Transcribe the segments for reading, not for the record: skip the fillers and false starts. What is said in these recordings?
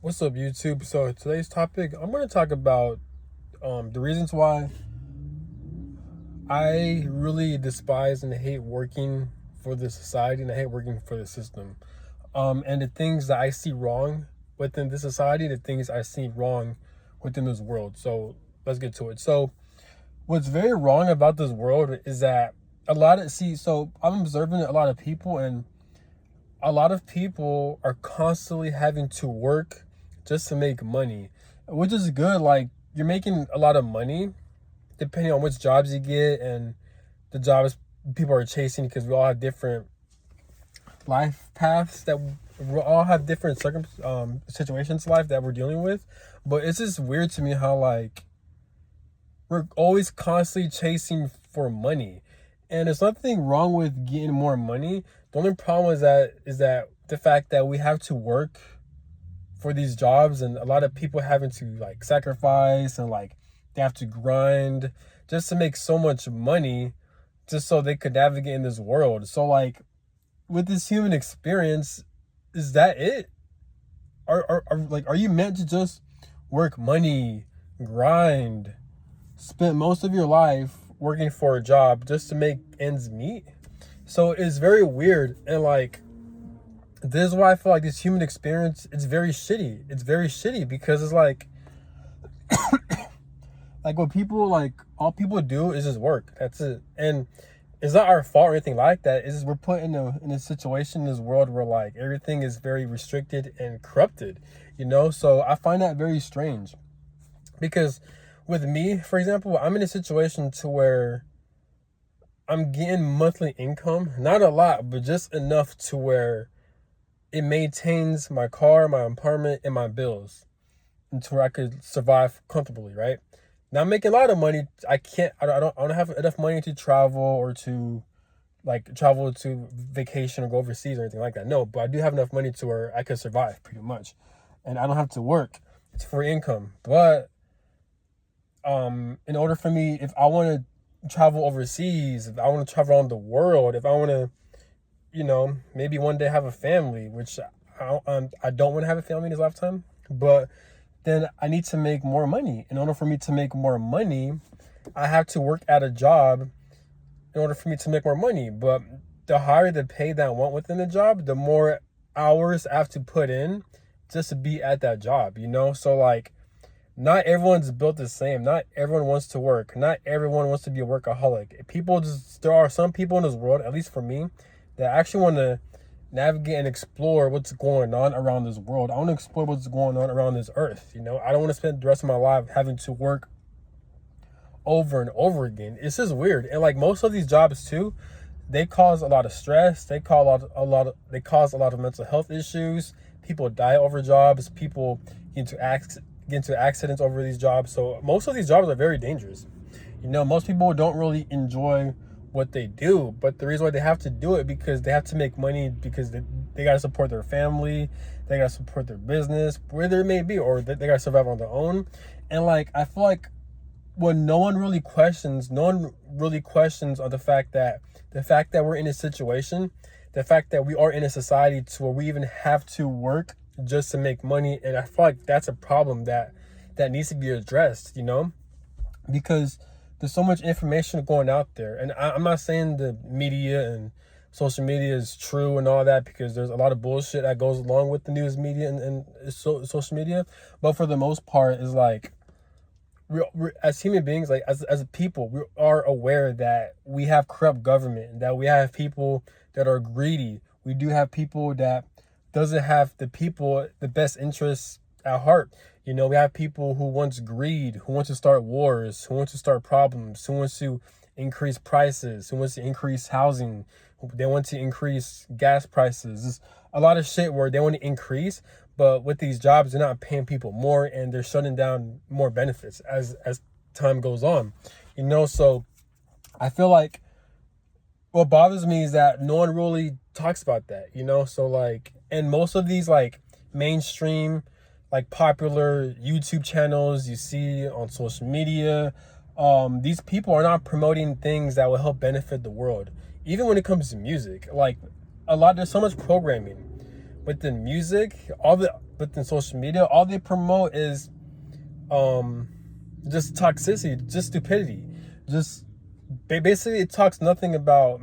What's up, YouTube? So today's topic, I'm going to talk about the reasons why I really despise and hate working for the society and I hate working for the system. And the things that I see wrong within the society, the things I see wrong within this world. So let's get to it. So what's very wrong about this world is that I'm observing a lot of people, and a lot of people are constantly having to work just to make money, which is good. Like, you're making a lot of money depending on which jobs you get and the jobs people are chasing, because we all have different life paths, that we all have different situations in life that we're dealing with. But it's just weird to me how, like, we're always constantly chasing for money, and there's nothing wrong with getting more money. The only problem is that the fact that we have to work for these jobs, and a lot of people having to, like, sacrifice, and, like, they have to grind just to make so much money just so they could navigate in this world. So, like, with this human experience, is that it? Are you meant to just work money, grind, spend most of your life working for a job just to make ends meet? So it's very weird, and, like, this is why I feel like this human experience, it's very shitty. It's very shitty because it's like what people, like, all people do is just work. That's it. And it's not our fault or anything like that. It's just we're put in a situation in this world where, like, everything is very restricted and corrupted, you know? So I find that very strange, because with me, for example, I'm in a situation to where I'm getting monthly income, not a lot, but just enough to where it maintains my car, my apartment, and my bills, and to where I could survive comfortably, right? Now I'm making a lot of money. I don't have enough money to travel, or to, like, travel to vacation or go overseas or anything like that. No, but I do have enough money to where I could survive pretty much, and I don't have to work. It's free income. But in order for me, if I want to travel overseas, if I want to travel around the world, if I want to, maybe one day have a family, which I don't want to have a family in this lifetime, but then I need to make more money. In order for me to make more money, I have to work at a job in order for me to make more money. But the higher the pay that I want within the job, the more hours I have to put in just to be at that job, you know? So, like, not everyone's built the same. Not everyone wants to work. Not everyone wants to be a workaholic. There are some people in this world, at least for me, that actually want to navigate and explore what's going on around this world. I want to explore what's going on around this earth. I don't want to spend the rest of my life having to work over and over again. It's just weird. And, like, most of these jobs too, they cause a lot of stress. They cause a lot of mental health issues. People die over jobs. People get into accidents over these jobs. So most of these jobs are very dangerous. Most people don't really enjoy what they do, but the reason why they have to do it, because they have to make money, because they got to support their family, they got to support their business, wherever it may be, or they got to survive on their own. And, like, I feel like what no one really questions are the fact that we're in a situation, the fact that we are in a society to where we even have to work just to make money. And I feel like that's a problem that needs to be addressed, because there's so much information going out there. And I'm not saying the media and social media is true and all that, because there's a lot of bullshit that goes along with the news media and social media. But for the most part, is like, we're as human beings, like, as a people, we are aware that we have corrupt government, that we have people that are greedy. We do have people that doesn't have the best interests at heart. We have people who wants greed, who wants to start wars, who wants to start problems, who wants to increase prices, who wants to increase housing, they want to increase gas prices. There's a lot of shit where they want to increase, but with these jobs, they're not paying people more, and they're shutting down more benefits as time goes on. So I feel like what bothers me is that no one really talks about that. So, like, and most of these, like, mainstream, like, popular YouTube channels you see on social media, these people are not promoting things that will help benefit the world. Even when it comes to music, like, there's so much programming within music, within social media, all they promote is just toxicity, just stupidity, just basically it talks nothing about.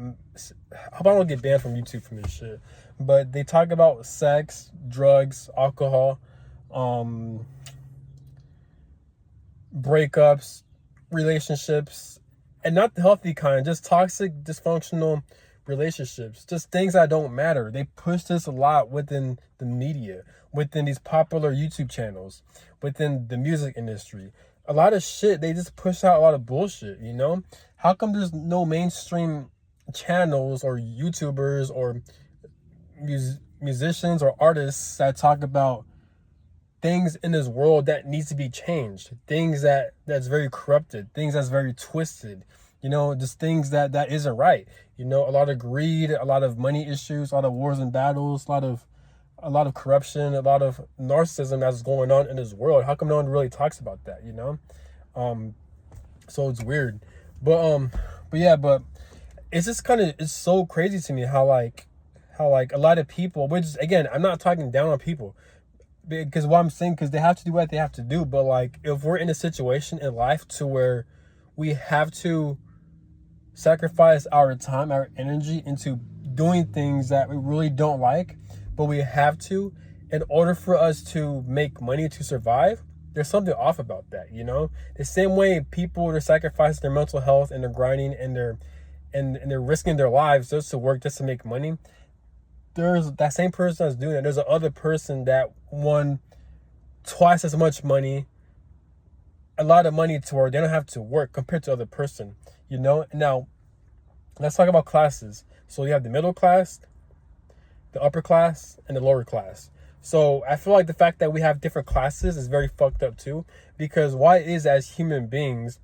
I hope I don't get banned from YouTube from this shit, but they talk about sex, drugs, alcohol, breakups, relationships, and not the healthy kind, just toxic, dysfunctional relationships, just things that don't matter. They push this a lot within the media, within these popular YouTube channels, within the music industry. A lot of shit, they just push out a lot of bullshit, you know? How come there's no mainstream channels or YouTubers or musicians or artists that talk about things in this world that needs to be changed, things that's very corrupted, things that's very twisted, you know, just things that isn't right, you know? A lot of greed, a lot of money issues, a lot of wars and battles, a lot of corruption, a lot of narcissism that's going on in this world. How come no one really talks about that, you know? So it's weird, but yeah, but it's just it's so crazy to me how a lot of people, which again, I'm not talking down on people, because what I'm saying, because they have to do what they have to do, but like, if we're in a situation in life to where we have to sacrifice our time, our energy into doing things that we really don't like, but we have to in order for us to make money to survive, there's something off about that, you know? The same way people are sacrificing their mental health and they're grinding and they're risking their lives just to work, just to make money. There's that same person that's doing it. There's another person that won twice as much money, a lot of money, to where they don't have to work compared to the other person, you know? Now, let's talk about classes. So you have the middle class, the upper class, and the lower class. So I feel like the fact that we have different classes is very fucked up too, because why is, as human beings,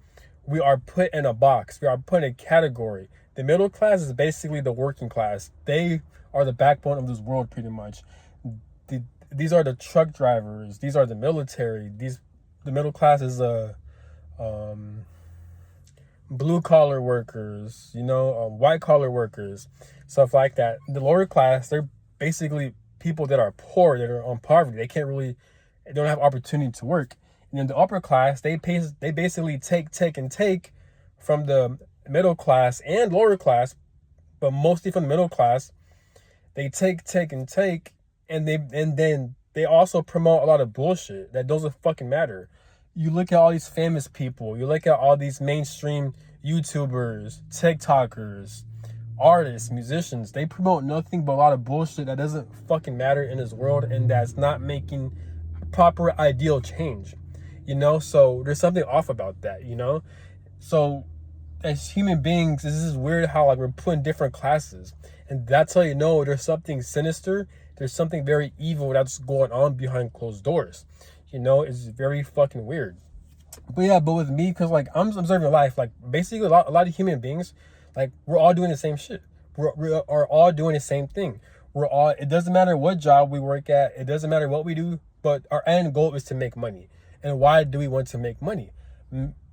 we are put in a box, we are put in a category. The middle class is basically the working class. They are the backbone of this world, pretty much. These are the truck drivers. These are the military. The middle class is blue collar workers, you know, white collar workers, stuff like that. The lower class, they're basically people that are poor, that are on poverty. They don't have opportunity to work. And then the upper class, they basically take from the middle class and lower class, but mostly from the middle class. They take, and then they also promote a lot of bullshit that doesn't fucking matter. You look at all these famous people, you look at all these mainstream YouTubers, TikTokers, artists, musicians, they promote nothing but a lot of bullshit that doesn't fucking matter in this world and that's not making proper ideal change, you know? So there's something off about that, you know? So as human beings, this is weird how like we're put in different classes, and that's how you know there's something sinister, there's something very evil that's going on behind closed doors, you know? It's very fucking weird. But yeah, but with me, because like I'm observing life, like basically a lot of human beings, like we're all doing the same shit. We are all doing the same thing. It doesn't matter what job we work at, it doesn't matter what we do, but our end goal is to make money. And why do we want to make money?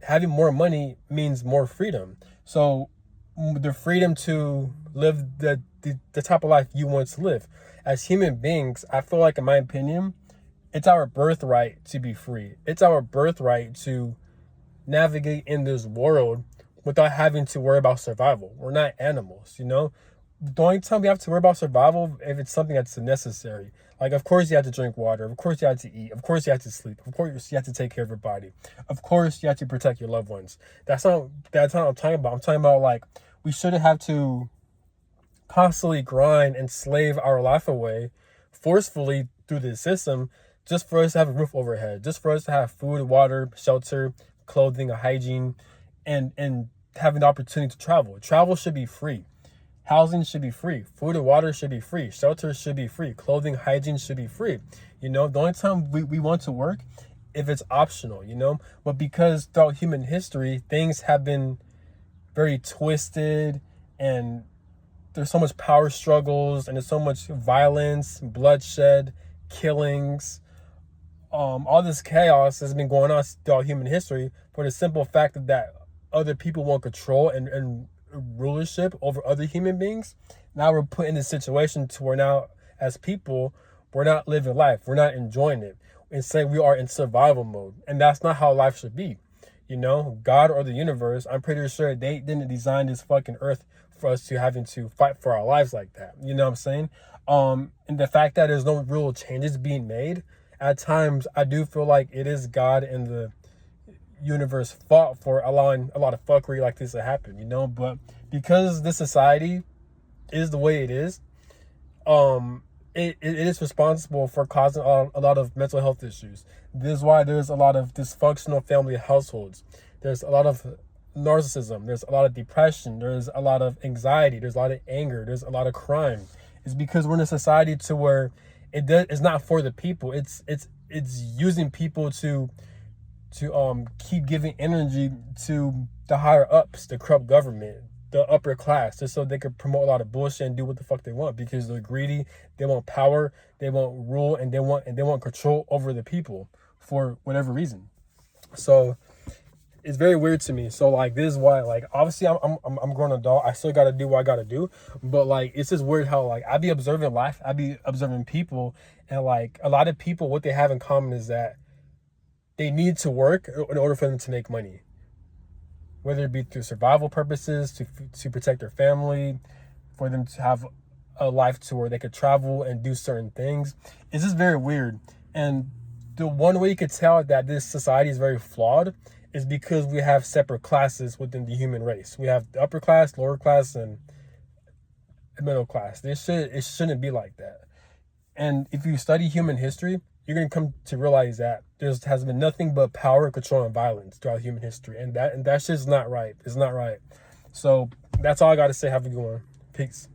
Having more money means more freedom. So the freedom to live the type of life you want to live. As human beings, I feel like, in my opinion, it's our birthright to be free. It's our birthright to navigate in this world without having to worry about survival. We're not animals, you know? The only time we have to worry about survival if it's something that's necessary. Like, of course you have to drink water. Of course you have to eat. Of course you have to sleep. Of course you have to take care of your body. Of course you have to protect your loved ones. That's not what I'm talking about. I'm talking about, like, we shouldn't have to constantly grind and slave our life away forcefully through the system just for us to have a roof overhead, just for us to have food, water, shelter, clothing, hygiene, and having the opportunity to travel. Travel should be free. Housing should be free. Food and water should be free. Shelter should be free. Clothing, hygiene should be free. You know, the only time we want to work if it's optional, you know? But because throughout human history, things have been very twisted, and there's so much power struggles, and there's so much violence, bloodshed, killings, all this chaos has been going on throughout human history for the simple fact that other people want control and rulership over other human beings. Now we're put in this situation to where now, as people, We're not living life. We're not enjoying it. Instead, we are in survival mode. And that's not how life should be. You know, God or the universe, I'm pretty sure they didn't design this fucking earth for us to having to fight for our lives like that. You know what I'm saying? And the fact that there's no real changes being made, at times I do feel like it is God and the universe fault for allowing a lot of fuckery like this to happen, you know. But because this society is the way it is, it is responsible for causing a lot of mental health issues. This is why there's a lot of dysfunctional family households. There's a lot of narcissism. There's a lot of depression. There's a lot of anxiety. There's a lot of anger. There's a lot of crime. It's because we're in a society to where it's not for the people. It's using people to keep giving energy to the higher ups, the corrupt government, the upper class, just so they could promote a lot of bullshit and do what the fuck they want, because they're greedy, they want power, they want rule, and they want control over the people for whatever reason. So it's very weird to me. So like, this is why, like, obviously I'm a grown adult, I still gotta do what I gotta do, but like, it's just weird how like I be observing life, I be observing people, and like a lot of people, what they have in common is that they need to work in order for them to make money, whether it be through survival purposes, to protect their family, for them to have a life to where they could travel and do certain things. It's just very weird. And the one way you could tell that this society is very flawed is because we have separate classes within the human race. We have the upper class, lower class, and middle class. It shouldn't be like that. And if you study human history, you're going to come to realize that there has been nothing but power, control, and violence throughout human history. And that's just not right. It's not right. So that's all I got to say. Have a good one. Peace.